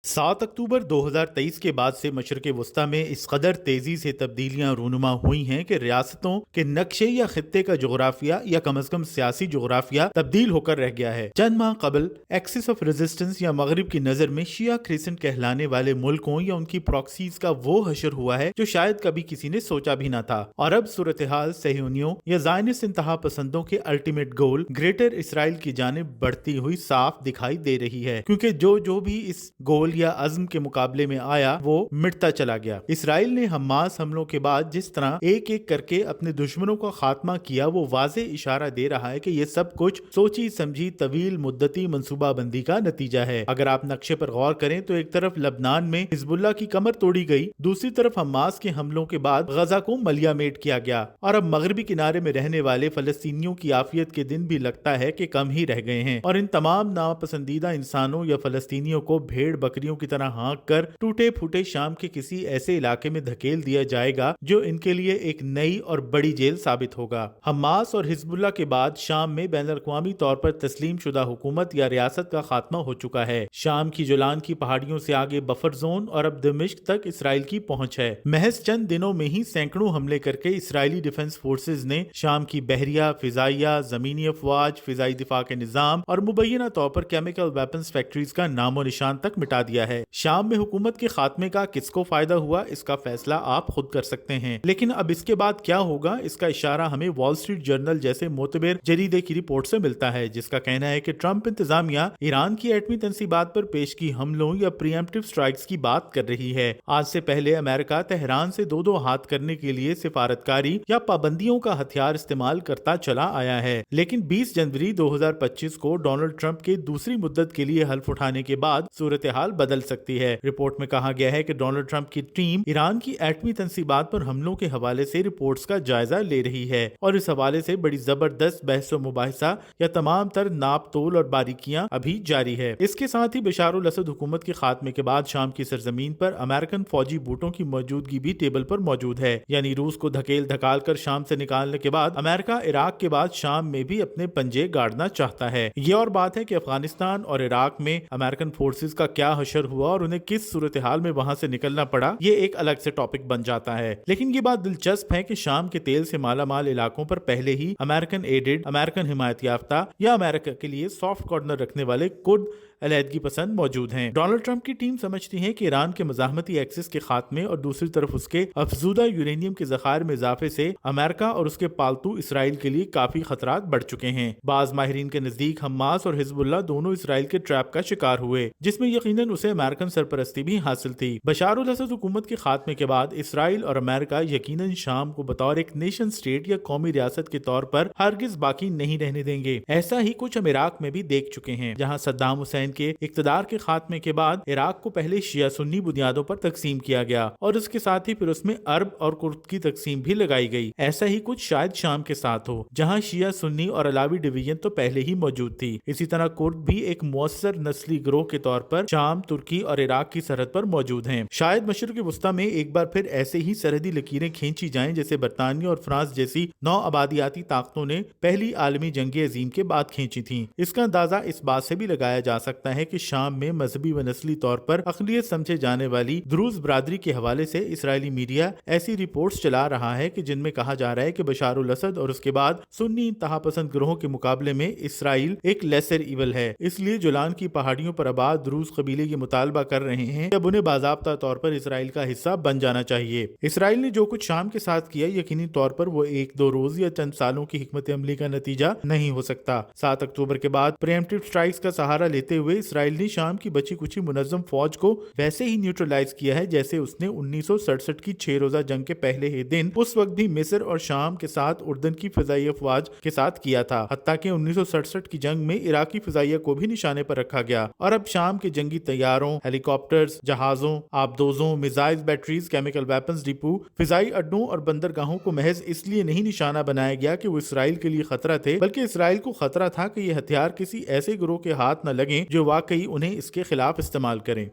7 अक्टूबर 2023 के बाद से मशरक़ वस्ती में इस कदर तेजी से तब्दीलियां रूनुमा हुई हैं कि रियासतों के नक्शे या खित्ते का जोग्राफिया या कम अज कम सियासी जोग्राफिया तब्दील होकर रह गया है। चंद माह कबल एक्सिस ऑफ रेजिस्टेंस या मगरिब की नजर में शिया क्रिसेंट कहलाने वाले मुल्कों या उनकी प्रॉक्सीज का वो हशर हुआ है जो शायद कभी किसी ने सोचा भी न था। और अब सूरत हाल सहयूनियों या ज़ायनिस्ट इंतहा पसंदों के अल्टीमेट गोल ग्रेटर इसराइल की जानिब बढ़ती हुई साफ दिखाई दे रही है, क्योंकि जो भी इस गोल या अज़्म के मुकाबले में आया वो मिटता चला गया। इसराइल ने हमास हमलों के बाद जिस तरह एक एक करके अपने दुश्मनों का खात्मा किया, वो वाज़े इशारा दे रहा है कि ये सब कुछ सोची समझी तवील मुद्दती मंसूबाबंदी का नतीजा है। अगर आप नक्शे पर गौर करें तो एक तरफ लबनान में हिजबुल्लाह की कमर तोड़ी गई, दूसरी तरफ हमास के हमलों के बाद गजा को मलियामेट किया गया और अब मगरबी किनारे में रहने वाले फलस्तीनियों की आफियत के दिन भी लगता है कि कम ही रह गए हैं। और इन तमाम नापसंदीदा इंसानों या फलस्तीनियों को भेड़ बकरियों की तरह हाँक कर टूटे फूटे शाम के किसी ऐसे इलाके में धकेल दिया जाएगा जो इनके लिए एक नई और बड़ी जेल साबित होगा। हमास और हिजबुल्लाह के बाद शाम में बैनुल-अक़वामी तौर पर तस्लीम शुदा हुकूमत या रियासत का खात्मा हो चुका है। शाम की जोलान की पहाड़ियों से आगे बफर जोन और अब दमिश्क तक इसराइल की पहुंच है। महज चंद दिनों में ही सैकड़ों हमले करके इसराइली डिफेंस फोर्सेज ने शाम की बहरिया, फिजाइया, जमीनी अफवाज, फिजाई दिफा के निजाम और मुबैना तौर पर केमिकल वेपन्स फैक्ट्रीज का नामो निशान तक मिटा दिया है। शाम में हुकूमत के खात्मे का किसको फायदा हुआ, इसका फैसला आप खुद कर सकते हैं। लेकिन अब इसके बाद क्या होगा, इसका इशारा हमें वॉल स्ट्रीट जर्नल जैसे मोतबर जरीदे की रिपोर्ट से मिलता है, जिसका कहना है कि ट्रंप इंतजामिया ईरान की एटमी तंसीबात पर पेश की हमलों या प्रीएम्प्टिव स्ट्राइक्स की बात कर रही है। आज से पहले अमेरिका तेहरान से दो हाथ करने के लिए सिफारतकारी या पाबंदियों का हथियार इस्तेमाल करता चला आया है, लेकिन 20 जनवरी 2025 को डोनाल्ड ट्रंप के दूसरी मुद्दत के लिए हल्फ उठाने के बाद सूरत हाल बदल सकती है। रिपोर्ट में कहा गया है कि डोनाल्ड ट्रंप की टीम ईरान की एटमी तंसीबात पर हमलों के हवाले से रिपोर्ट्स का जायजा ले रही है और इस हवाले से बड़ी जबरदस्त बहस व मुबाहिसा या तमाम तर नाप तोल और बारीकियां अभी जारी है। इसके साथ ही बशारुल असद हुकूमत के खात्मे के बाद शाम की सरजमीन पर अमेरिकन फौजी बूटों की मौजूदगी भी टेबल पर मौजूद है। यानी रूस को धकेल धकाल कर शाम से निकालने के बाद अमेरिका इराक के बाद शाम में भी अपने पंजे गाड़ना चाहता है। ये और बात है कि अफगानिस्तान और इराक में अमेरिकन फोर्सेज का क्या हशर हुआ और उन्हें किस सूरत हाल में वहां से निकलना पड़ा, ये एक अलग से टॉपिक बन जाता है। लेकिन ये बात दिलचस्प है कि शाम के तेल से माला माल इलाकों पर पहले ही अमेरिकन एडेड, अमेरिकन हिमायत याफ्ता या अमेरिका के लिए सॉफ्ट कॉर्नर रखने वाले कुर्द अलहदगी पसंद मौजूद हैं। डोनाल्ड ट्रंप की टीम समझती है कि ईरान के मज़ाहमती एक्सिस के खात्मे और दूसरी तरफ उसके अफजूदा यूरेनियम के ज़खायर में इजाफे से अमेरिका और उसके पालतू इसराइल के लिए काफी खतरात बढ़ चुके हैं। बाज माहिरीन के नजदीक हमास और हिजबुल्लाह दोनों इसराइल के ट्रैप का शिकार हुए, जिसमें यकीनन उसे अमेरिकन सरपरस्ती भी हासिल थी। बशारुल असद हुकूमत के खात्मे के बाद इसराइल और अमेरिका यकीनन शाम को बतौर एक नेशन स्टेट या कौमी रियासत के तौर पर हरगिज बाकी नहीं रहने देंगे। ऐसा ही कुछ हम इराक में भी देख चुके हैं, जहाँ सद्दाम हुसैन के इक्तदार के खात्मे के बाद इराक को पहले शिया सुन्नी बुनियादों पर तकसीम किया गया और उसके साथ ही फिर उसमें अरब और कुर्द की तकसीम भी लगाई गई। ऐसा ही कुछ शायद शाम के साथ हो, जहां शिया सुन्नी और अलावी डिवीजन तो पहले ही मौजूद थी। इसी तरह कुर्द भी एक मुअस्सर नस्ली ग्रोह के तौर पर शाम, तुर्की और इराक की सरहद पर मौजूद हैं। शायद मशरिक़ वस्ती में एक बार फिर ऐसे ही सरहदी लकीरें खींची जाएं जैसे बरतानिया और फ्रांस जैसी 9 आबादियाती ताकतों ने पहली आलमी जंग अजीम के बाद खींची थी। इसका अंदाजा इस बात से भी लगाया जा सकता है कि शाम में मजहबी व नस्ली तौर पर अक़लियत समझे जाने वाली द्रूज बरादरी के हवाले से इसराइली मीडिया ऐसी रिपोर्ट्स चला रहा है कि जिनमें कहा जा रहा है कि बशारुल असद और उसके बाद सुन्नी इंतहा पसंद ग्रोहों के मुकाबले में इसराइल एक लेसर इवल है। इसलिए जोलान की पहाड़ियों पर आबाद द्रूज कबीले की मुतालबा कर रहे हैं कि अब उन्हें बाज़ाब्ता तौर पर इसराइल का हिस्सा बन जाना चाहिए। इसराइल ने जो कुछ शाम के साथ किया, यकीनी तौर पर वो एक दो रोज या चंद सालों की हिकमत अमली का नतीजा नहीं हो सकता। 7 अक्टूबर के बाद प्रीएम्प्टिव स्ट्राइक्स का सहारा लेते हुए इसराइल ने शाम की बची कुची मुनज़्ज़म फौज को वैसे ही न्यूट्रलाइज किया है जैसे उसने 1967 की 6 रोजा जंग के पहले ही दिन उस वक्त भी मिस्र और शाम के साथ उर्दन की फिजाई अफवाज के साथ किया था। हत्ता कि 1967 की जंग में इराकी फिजाइया को भी निशाने पर रखा गया और अब शाम के जंगी तैयारों, हेलीकॉप्टर्स, जहाजों, आबदोजों, missile batteries, chemical weapons depot, फिजाई अड्डों और बंदरगाहों को महज इसलिए नहीं निशाना बनाया गया कि वो इसराइल के लिए खतरा थे, बल्कि इसराइल को खतरा था कि ये हथियार किसी ऐसे गिरोह के हाथ न लगे जो वाकई उन्हें इसके खिलाफ इस्तेमाल करें।